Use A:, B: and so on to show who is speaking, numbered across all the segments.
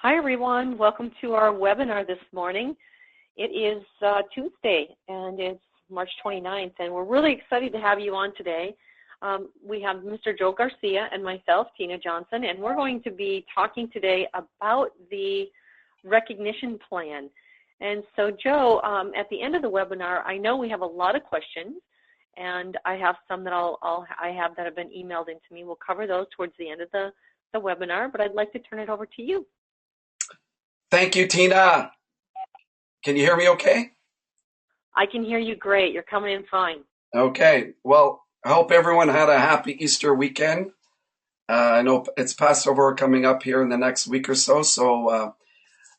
A: Hi, everyone. Welcome to our webinar this morning. It is Tuesday, and it's March 29th, and we're really excited to have you on today. We have Mr. Joe Garcia and myself, Tina Johnson, and we're going to be talking today about the recognition plan. And so, Joe, at the end of the webinar, I know we have a lot of questions, and I have some that I have that have been emailed into me. We'll cover those towards the end of the webinar, but I'd like to turn it over to you.
B: Thank you, Tina. Can you hear me okay?
A: I can hear you great. You're coming in fine.
B: Okay. Well, I hope everyone had a happy Easter weekend. I know it's Passover coming up here in the next week or so, so I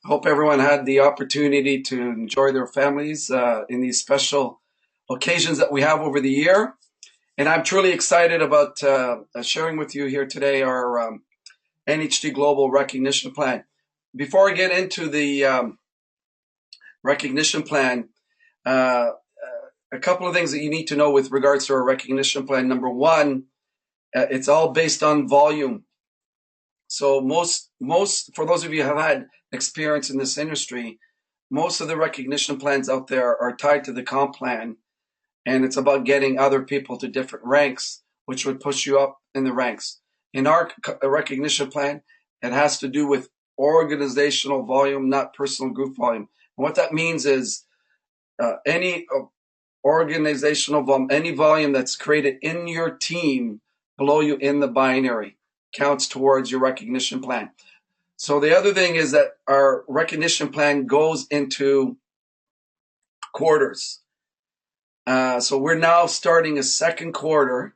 B: hope everyone had the opportunity to enjoy their families in these special occasions that we have over the year. And I'm truly excited about sharing with you here today our NHT Global Recognition Plan. Before I get into the recognition plan, a couple of things that you need to know with regards to our recognition plan. Number one, it's all based on volume. So most, for those of you who have had experience in this industry, most of the recognition plans out there are tied to the comp plan, and it's about getting other people to different ranks, which would push you up in the ranks. In our recognition plan, it has to do with organizational volume, not personal group volume. And what that means is any organizational volume, any volume that's created in your team below you in the binary counts towards your recognition plan. So the other thing is that our recognition plan goes into quarters. So we're now starting a second quarter,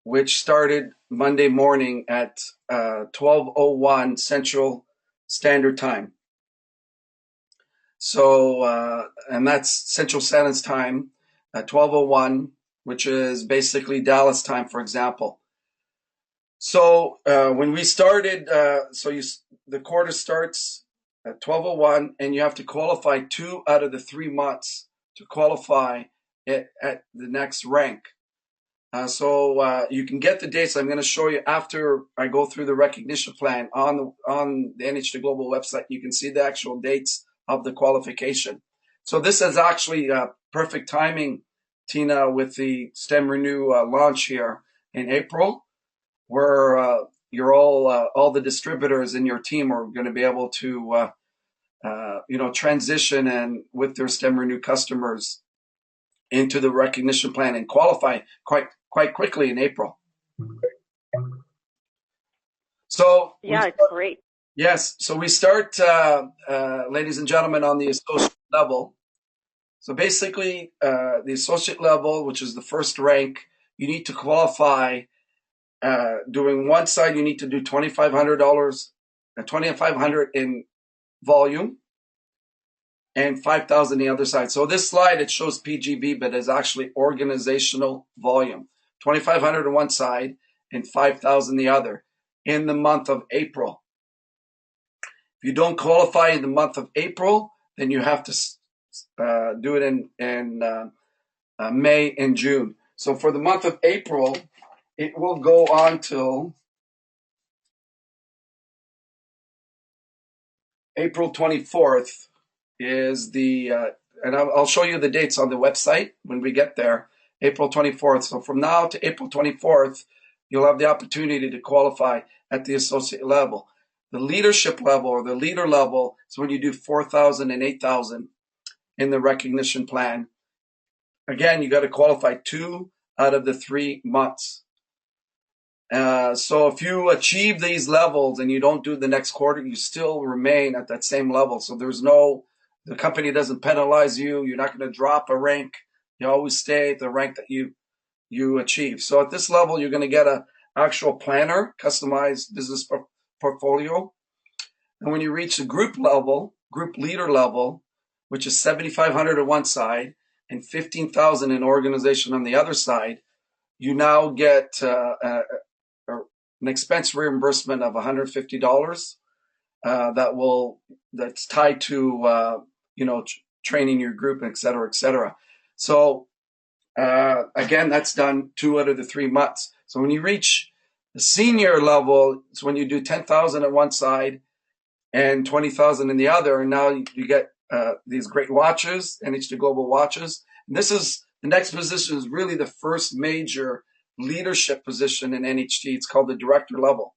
B: which started Monday morning at 12:01 Central Standard Time. So, and that's Central Standard Time at 12:01, which is basically Dallas time, for example. So when we started, the quarter starts at 12:01, and you have to qualify 2 out of the 3 months to qualify it at the next rank. So you can get the dates. I'm going to show you after I go through the recognition plan on the NHT Global website. You can see the actual dates of the qualification. So this is actually perfect timing, Tina, with the STEM Renew launch here in April, where you're all the distributors in your team are going to be able to transition and with their STEM Renew customers into the recognition plan and qualify quite quickly in April. So
A: yeah, it's great.
B: Yes, so we start, ladies and gentlemen, on the associate level. So basically, the associate level, which is the first rank, you need to qualify. Doing one side, you need to do $2,500 in volume, and $5,000 the other side. So this slide, it shows PGV, but it's actually organizational volume. $2,500 on one side and $5,000 the other in the month of April. If you don't qualify in the month of April, then you have to do it in May and June. So for the month of April, it will go on till April 24th is the, and I'll show you the dates on the website when we get there, April 24th. So from now to April 24th, you'll have the opportunity to qualify at the associate level. The leadership level or the leader level is when you do 4,000 and 8,000 in the recognition plan. Again, you got to qualify 2 out of the 3 months. So if you achieve these levels and you don't do the next quarter, you still remain at that same level. So the company doesn't penalize you. You're not going to drop a rank. You always stay at the rank that you achieve. So at this level, you're going to get an actual planner, customized business portfolio. And when you reach the group leader level, which is 7,500 on one side and 15,000 in organization on the other side, you now get an expense reimbursement of $150 that's tied to training your group, et cetera, et cetera. So again, that's done 2 out of the 3 months. So when you reach the senior level, it's when you do 10,000 on one side and 20,000 in the other. And now you get these great watches, NHT Global watches. And this is the next position is really the first major leadership position in NHT. It's called the director level.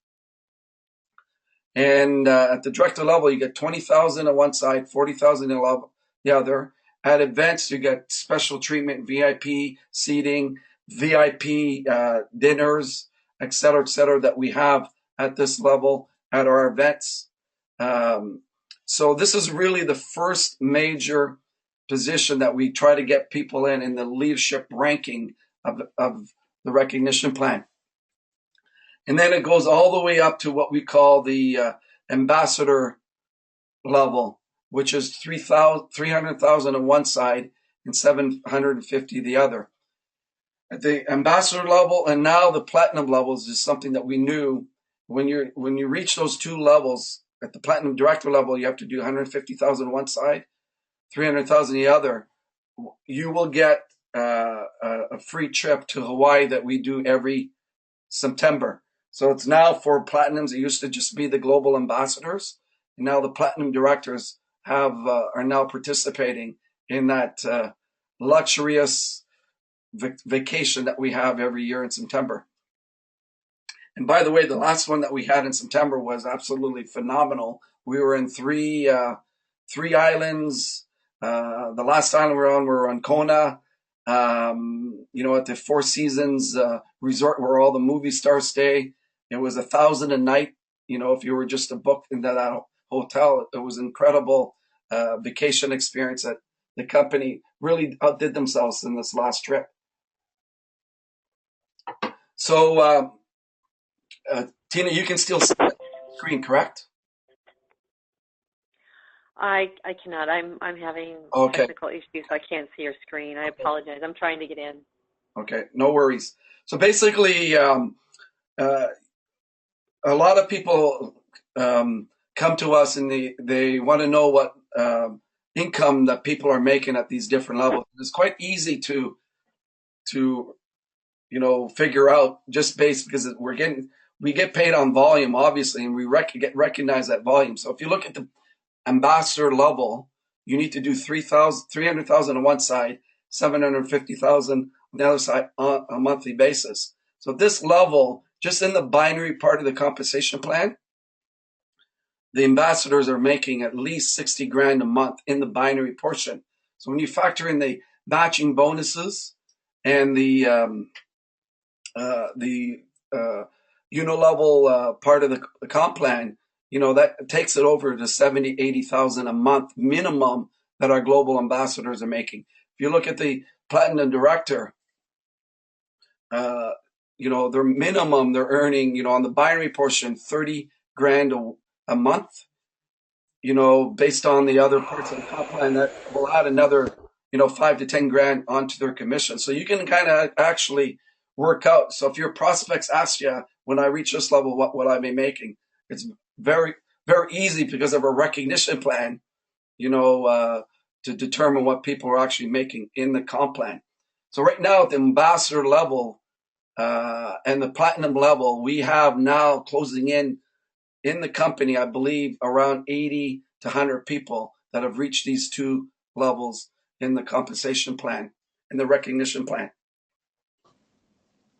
B: And at the director level, you get 20,000 on one side, 40,000 on the other. At events, you get special treatment, VIP seating, VIP dinners, et cetera, that we have at this level at our events. So this is really the first major position that we try to get people in the leadership ranking of the recognition plan. And then it goes all the way up to what we call the ambassador level, which is 300,000 on one side and 750 the other. At the ambassador level and now the platinum levels is something that we knew when you reach those two levels. At the platinum director level, you have to do 150,000 one side, 300,000 the other. You will get a free trip to Hawaii that we do every September. So it's now for platinums. It used to just be the global ambassadors. And now the platinum directors are now participating in that luxurious vacation that we have every year in September. And by the way, the last one that we had in September was absolutely phenomenal. We were in three islands. The last island we were on Kona. At the Four Seasons resort where all the movie stars stay. It was $1,000 a night. If you were just to book into that hotel, it was incredible vacation experience that the company really outdid themselves in this last trip. So, Tina, you can still see the screen, correct?
A: I cannot. I'm having technical issues. So I can't see your screen. I apologize. I'm trying to get in.
B: Okay, no worries. So basically, a lot of people come to us and they want to know what income that people are making at these different levels. It's quite easy to figure out just based because we get paid on volume, obviously, and we recognize that volume. So if you look at the ambassador level, you need to do 300,000 on one side, 750,000 on the other side on a monthly basis. So this level, just in the binary part of the compensation plan, the ambassadors are making at least 60 grand a month in the binary portion. So when you factor in the matching bonuses and the unilevel part of the comp plan, that takes it over to 70, 80,000 a month minimum that our global ambassadors are making. If you look at the platinum director, their minimum they're earning, on the binary portion, 30 grand a month, based on the other parts of the comp plan that will add another, 5 to 10 grand onto their commission. So you can kind of actually work out. So if your prospects ask you, when I reach this level, what will I be making? It's very, very easy because of a recognition plan, to determine what people are actually making in the comp plan. So right now at the ambassador level and the platinum level, we have now closing in the company, I believe, around 80 to 100 people that have reached these two levels in the compensation plan, in the recognition plan.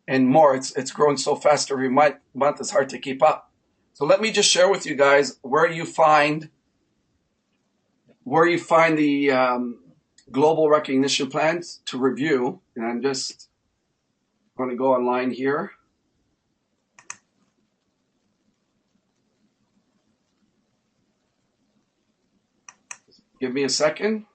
B: And more, it's growing so fast every month, it's hard to keep up. So let me just share with you guys where you find the global recognition plans to review. And I'm just going to go online here. Give me a second.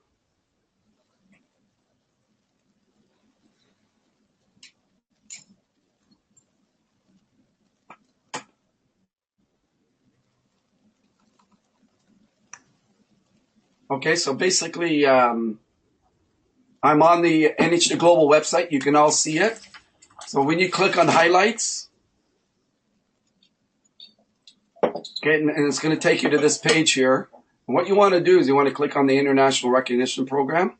B: Okay, so basically, I'm on the NHT Global website. You can all see it. So when you click on highlights, okay, and it's going to take you to this page here. And what you want to do is you want to click on the International Recognition Program.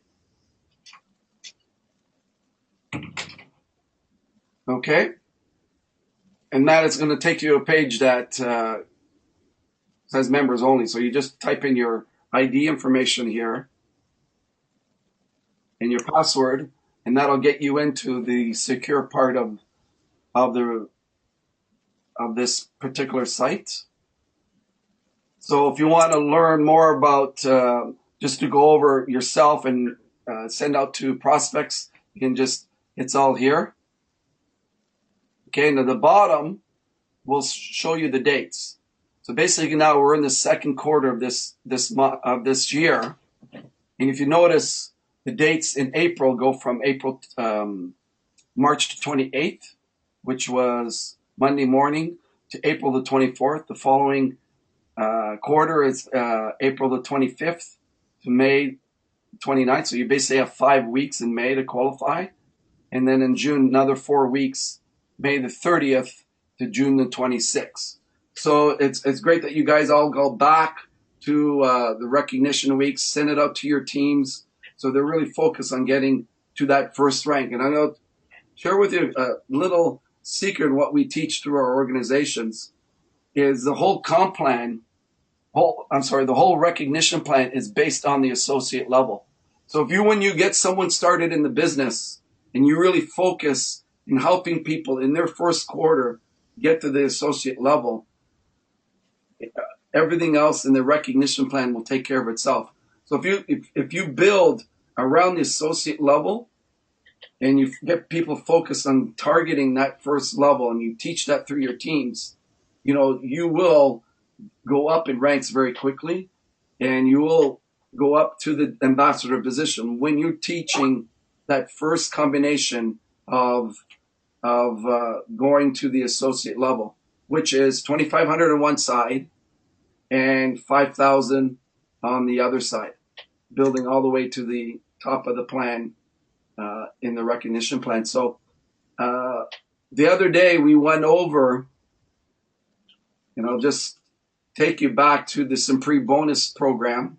B: Okay. And that is going to take you to a page that says members only. So you just type in your ID information here and your password, and that'll get you into the secure part of this particular site. So if you want to learn more about just to go over yourself and send out to prospects, you can just, it's all here. Okay, and at the bottom, we'll show you the dates. So basically now we're in the second quarter of this year. And if you notice, the dates in April go from March 28th, which was Monday morning, to April the 24th. The following quarter is April the 25th to May 29th. So you basically have 5 weeks in May to qualify. And then in June, another 4 weeks, May the 30th to June the 26th. So it's great that you guys all go back to the recognition weeks, send it out to your teams. So they're really focused on getting to that first rank. And I'm going to share with you a little secret what we teach through our organizations is the whole comp plan, the whole recognition plan is based on the associate level. So when you get someone started in the business and you really focus in helping people in their first quarter get to the associate level, everything else in the recognition plan will take care of itself. So if you build around the associate level and you get people focused on targeting that first level and you teach that through your teams, you will go up in ranks very quickly and you will go up to the ambassador position when you're teaching that first combination of going to the associate level, which is 2,500 on one side and 5,000 on the other side, building all the way to the top of the plan in the recognition plan. So the other day we went over, and I'll just take you back to the Supreme Bonus program.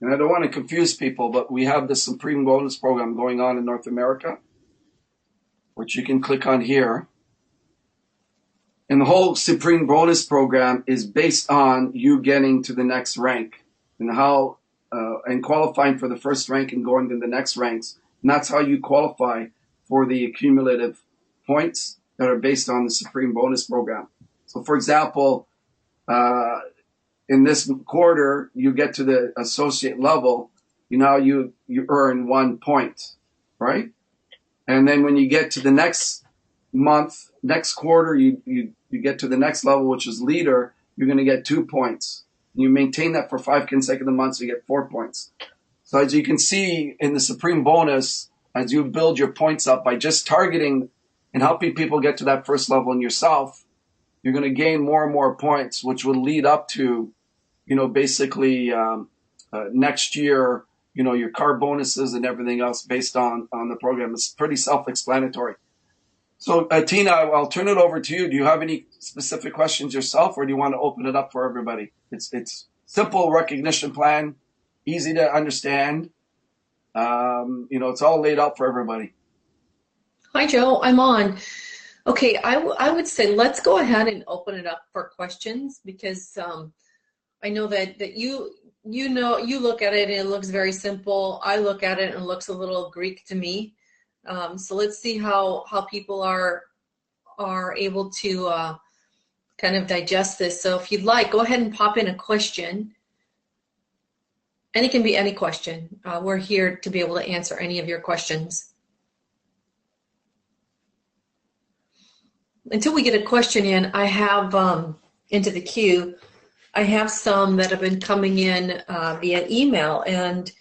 B: And I don't want to confuse people, but we have the Supreme Bonus program going on in North America, which you can click on here. And the whole Supreme Bonus program is based on you getting to the next rank and and qualifying for the first rank and going to the next ranks. And that's how you qualify for the cumulative points that are based on the Supreme Bonus program. So for example, in this quarter, you get to the associate level, you earn 1 point, right? And then when you get to the next month, next quarter, you get to the next level, which is leader, you're going to get 2 points. And you maintain that for 5 consecutive months, you get 4 points. So as you can see in the Supreme Bonus, as you build your points up by just targeting and helping people get to that first level in yourself, you're going to gain more and more points, which will lead up to, basically next year, your car bonuses and everything else based on the program. It's pretty self-explanatory. So Tina, I'll turn it over to you. Do you have any specific questions yourself, or do you want to open it up for everybody? It's simple recognition plan, easy to understand. It's all laid out for everybody.
C: Hi, Joe. I'm on. Okay, I would say let's go ahead and open it up for questions because I know that you look at it and it looks very simple. I look at it and it looks a little Greek to me. So let's see how people are able to kind of digest this. So if you'd like, go ahead and pop in a question. And it can be any question. We're here to be able to answer any of your questions. Until we get a question in, I have into the queue, I have some that have been coming in via email. And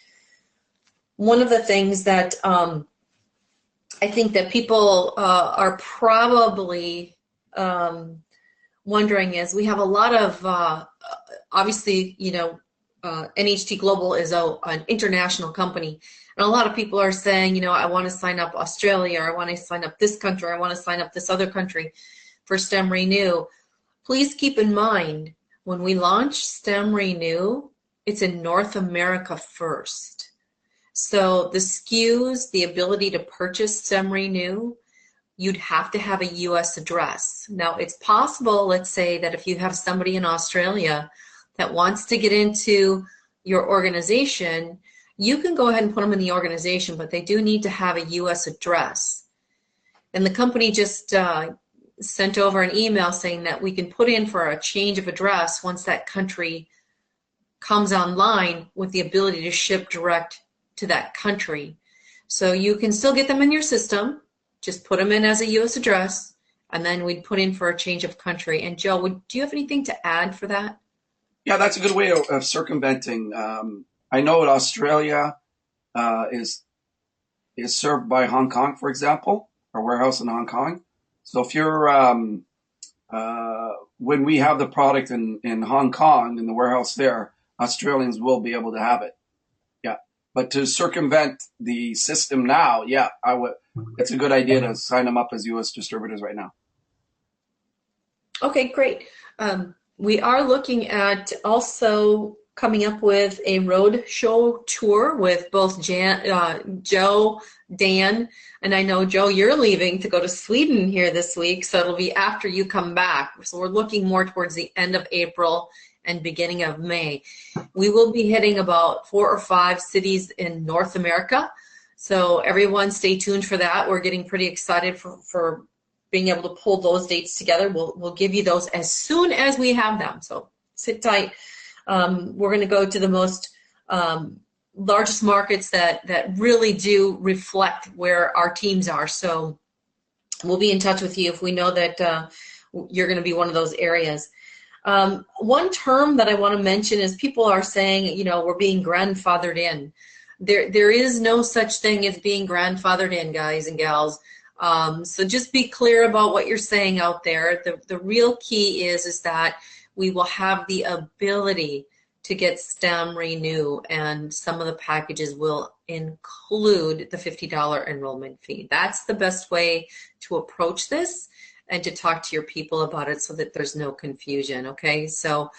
C: one of the things that I think that people are probably wondering is we have a lot of, obviously, NHT Global is an international company. And a lot of people are saying, I want to sign up Australia, or I want to sign up this country, or I want to sign up this other country for STEM Renew. Please keep in mind, when we launch STEM Renew, it's in North America first. So the SKUs, the ability to purchase STEM Renew, you'd have to have a US address. Now, it's possible, let's say, that if you have somebody in Australia that wants to get into your organization, you can go ahead and put them in the organization, but they do need to have a US address. And the company just sent over an email saying that we can put in for a change of address once that country comes online with the ability to ship direct to that country. So you can still get them in your system, just put them in as a US address, and then we'd put in for a change of country. And Joe, do you have anything to add for that?
B: Yeah, that's a good way of circumventing. I know that Australia is served by Hong Kong, for example, our warehouse in Hong Kong. So if you're when we have the product in Hong Kong in the warehouse there, Australians will be able to have it. Yeah, but to circumvent the system now, yeah, I would. It's a good idea to sign them up as U.S. distributors right now.
C: Okay, great. We are looking at also coming up with a road show tour with both Joe, Dan, and I know, Joe, you're leaving to go to Sweden here this week, so it'll be after you come back. So we're looking more towards the end of April and beginning of May. We will be hitting about 4 or 5 cities in North America, so everyone stay tuned for that. We're getting pretty excited for being able to pull those dates together. We'll give you those as soon as we have them, so sit tight. We're going to go to the most largest markets that really do reflect where our teams are. So we'll be in touch with you if we know that you're going to be one of those areas. One term that I want to mention is people are saying, we're being grandfathered in. There is no such thing as being grandfathered in, guys and gals. So just be clear about what you're saying out there. The real key is that we will have the ability to get STEM Renew, and some of the packages will include the $50 enrollment fee. That's the best way to approach this and to talk to your people about it so that there's no confusion, okay? So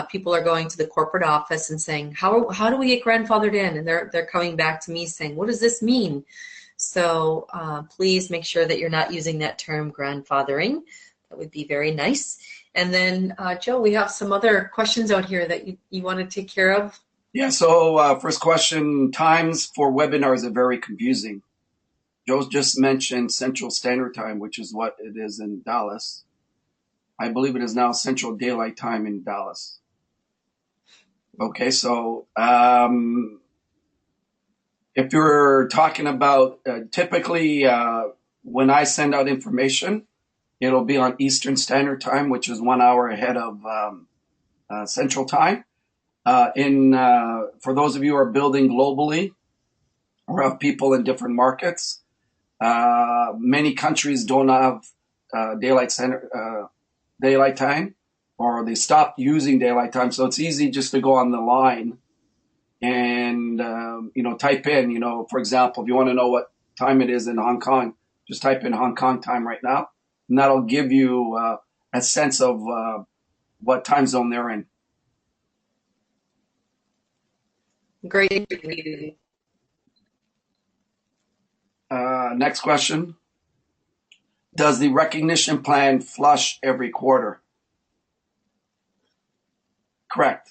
C: people are going to the corporate office and saying, how do we get grandfathered in? And they're coming back to me saying, what does this mean? So please make sure that you're not using that term grandfathering. That would be very nice. And then, Joe, we have some other questions out here that you want to take care of.
B: Yeah, so first question, times for webinars are very confusing. Joe just mentioned Central Standard Time, which is what it is in Dallas. I believe it is now Central Daylight Time in Dallas. Okay, so if you're talking about typically when I send out information, it'll be on Eastern Standard Time, which is 1 hour ahead of Central Time. For those of you who are building globally or have people in different markets, many countries don't have daylight time, or they stopped using daylight time. So it's easy just to go on the line and type in, for example, if you want to know what time it is in Hong Kong, just type in Hong Kong time right now, and that'll give you a sense of what time zone they're in.
C: Great.
B: Next question. Does the recognition plan flush every quarter? Correct.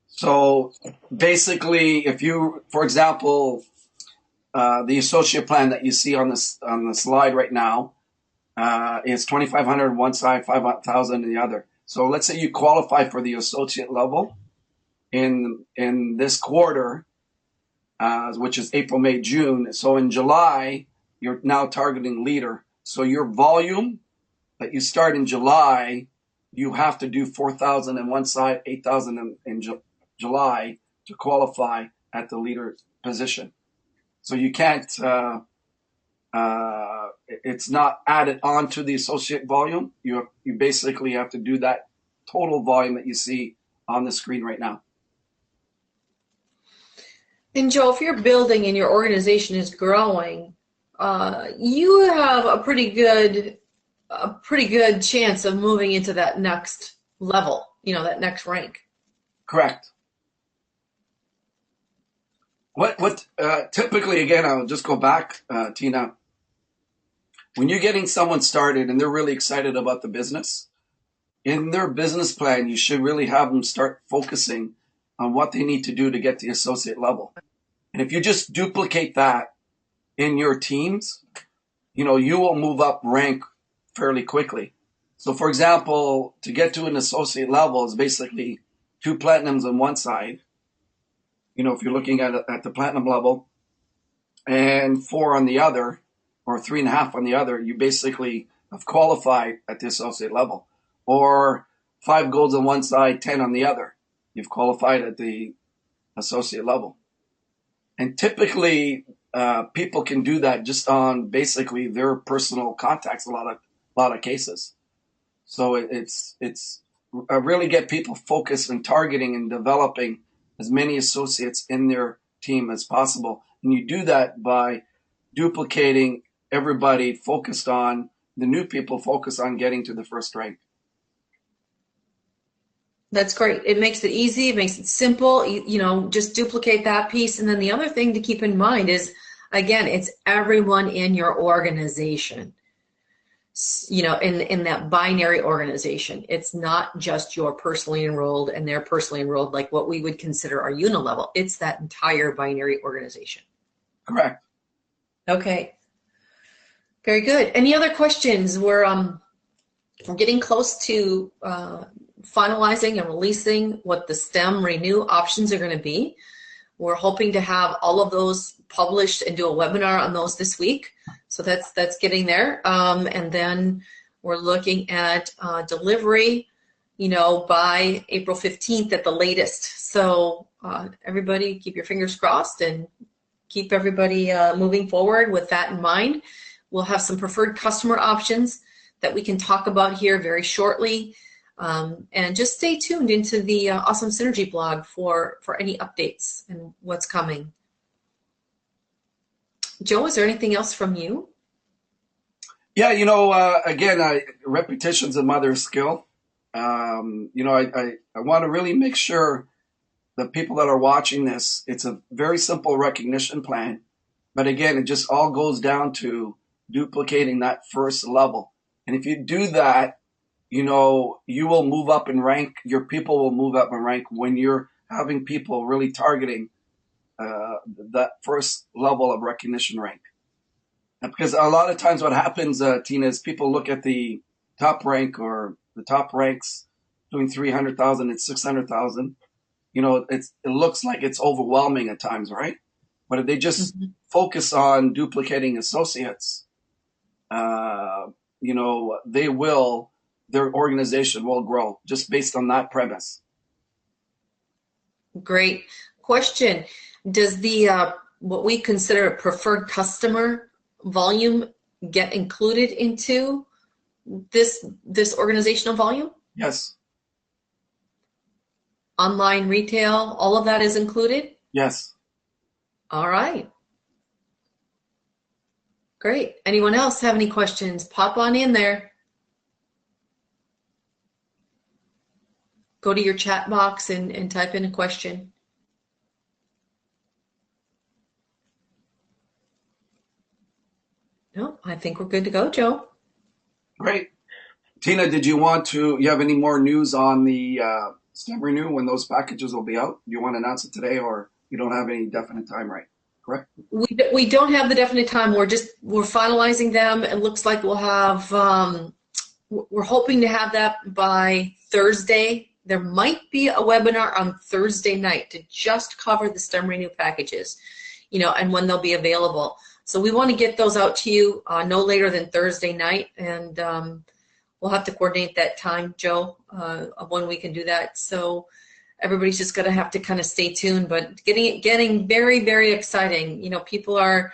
B: So basically, if you, for example, the associate plan that you see on the slide right now is $2,500 on one side, $5,000 on the other. So let's say you qualify for the associate level in this quarter, which is April, May, June. So in July, you're now targeting leader. So your volume that you start in July, you have to do 4,000 on one side, 8,000 in July to qualify at the leader position. So you can't, it's not added on to the associate volume. You basically have to do that total volume that you see on the screen right now.
C: And Joe, if you're building and your organization is growing, you have a pretty good chance of moving into that next level, that next rank.
B: Correct. What typically, again, I'll just go back, Tina. when you're getting someone started and they're really excited about the business, in their business plan, you should really have them start focusing on what they need to do to get to the associate level. And if you just duplicate that in your teams, you know, you will move up rank fairly quickly. So for example, to get to an associate level is basically 2 platinums on one side, you know, if you're looking at the platinum level, and 4 on the other, or 3.5 on the other, you basically have qualified at the associate level. Or 5 golds on one side, 10 on the other. You've qualified at the associate level. And typically, people can do that just on basically their personal contacts. A lot of cases. So it's really get people focused and targeting and developing as many associates in their team as possible. And you do that by duplicating everybody focused on the new people focused on getting to the first rank.
C: That's great. It makes it easy. It makes it simple. You know, just duplicate that piece. And then the other thing to keep in mind is, again, it's everyone in your organization. You know, in that binary organization, it's not just your personally enrolled and they're personally enrolled, like what we would consider our unilevel. It's that entire binary organization.
B: Correct.
C: Okay. Very good. Any other questions? We're getting close to finalizing and releasing what the STEM Renew options are going to be. We're hoping to have all of those published and do a webinar on those this week. So that's getting there. And then we're looking at delivery, you know, by April 15th at the latest. So everybody keep your fingers crossed and keep everybody moving forward with that in mind. We'll have some preferred customer options that we can talk about here very shortly. And just stay tuned into the Awesome Synergy blog for any updates and what's coming. Joe, is there anything else from you?
B: Yeah, you know, again, repetition's a mother's skill. You know, I want to really make sure the people that are watching this, it's a very simple recognition plan. But again, it just all goes down to duplicating that first level. And if you do that, you know, you will move up in rank. Your people will move up in rank when you're having people really targeting that first level of recognition rank. Because a lot of times what happens, Tina, is people look at the top rank or the top ranks doing 300,000 and 600,000. You know, it looks like it's overwhelming at times, right? But if they just focus on duplicating associates, you know, their organization will grow just based on that premise.
C: Great question. Does the what we consider a preferred customer volume get included into this organizational volume?
B: Yes.
C: Online retail, all of that is included?
B: Yes.
C: All right. Great. Anyone else have any questions? Pop on in there. Go to your chat box and type in a question. No, I think we're good to go, Joe.
B: Great. Tina, you have any more news on the STEM Renew when those packages will be out? Do you want to announce it today, or you don't have any definite time, right? Correct?
C: We don't have the definite time. We're finalizing them. It looks like we'll have, we're hoping to have that by Thursday. There might be a webinar on Thursday night to just cover the STEM Renew packages, you know, and when they'll be available. So we want to get those out to you no later than Thursday night, and we'll have to coordinate that time, Joe, of when we can do that. So everybody's just going to have to kind of stay tuned, but getting very, very exciting. You know, people are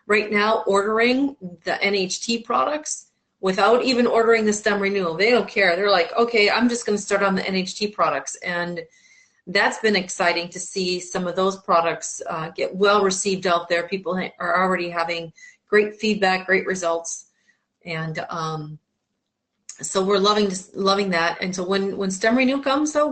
C: right now ordering the NHT products without even ordering the STEM Renewal. They don't care. They're like, okay, I'm just going to start on the NHT products. And that's been exciting to see some of those products get well received out there. People are already having great feedback, great results. And so we're loving that. And so when STEM Renew comes, though,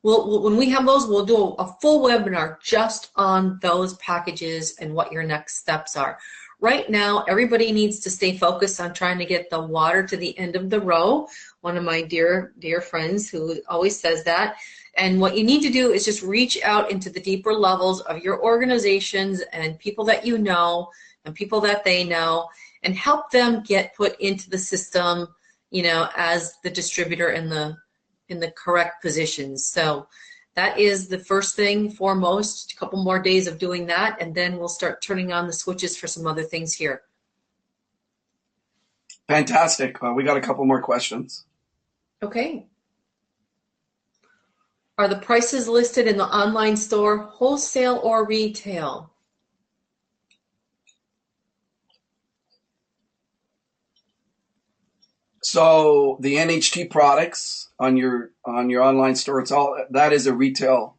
C: when we have those, we'll do a full webinar just on those packages and what your next steps are. right now, everybody needs to stay focused on trying to get the water to the end of the row. One of my dear friends who always says that. And what you need to do is just reach out into the deeper levels of your organizations and people that you know and people that they know, and help them get put into the system, as the distributor in the correct positions. So that is the first thing foremost. A couple more days of doing that, and then we'll start turning on the switches for some other things here.
B: Fantastic. We got a couple more questions.
C: Okay. Are the prices listed in the online store wholesale or retail?
B: So the NHT products on your online store, that is a retail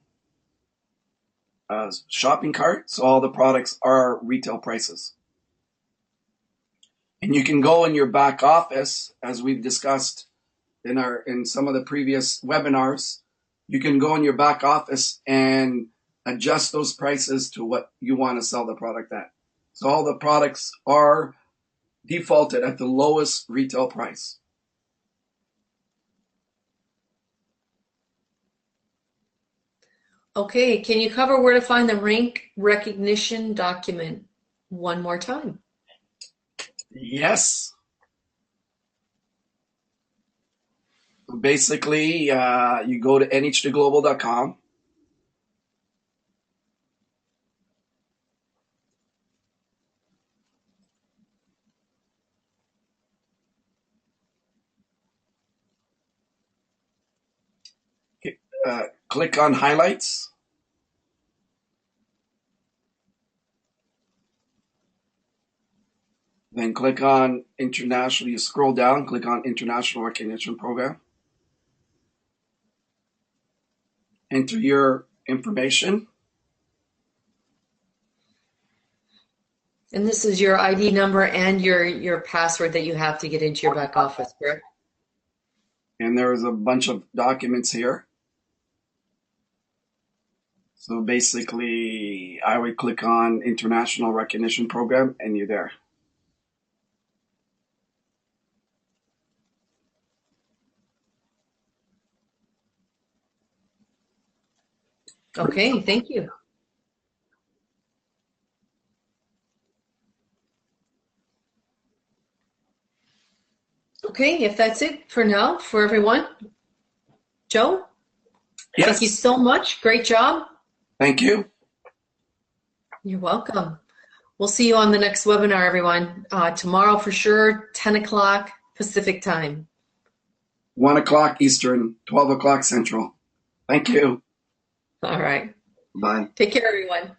B: shopping cart. So all the products are retail prices. And you can go in your back office, as we've discussed in some of the previous webinars. You can go in your back office and adjust those prices to what you want to sell the product at. So all the products are defaulted at the lowest retail price.
C: Okay, can you cover where to find the rank recognition document one more time?
B: Yes. Basically, you go to nhtglobal.com. Click on highlights. Then click on international. You scroll down, click on international recognition program. Enter your information.
C: And this is your ID number and your password that you have to get into your back office, correct?
B: And there's a bunch of documents here. So basically, I would click on International Recognition Program, and you're there.
C: Okay, thank you. Okay, if that's it for now for everyone. Joe?
B: Yes.
C: Thank you so much. Great job.
B: Thank you.
C: You're welcome. We'll see you on the next webinar, everyone. Tomorrow for sure, 10 o'clock Pacific time.
B: 1 o'clock Eastern, 12 o'clock Central. Thank you.
C: All right.
B: Bye.
C: Take care, everyone.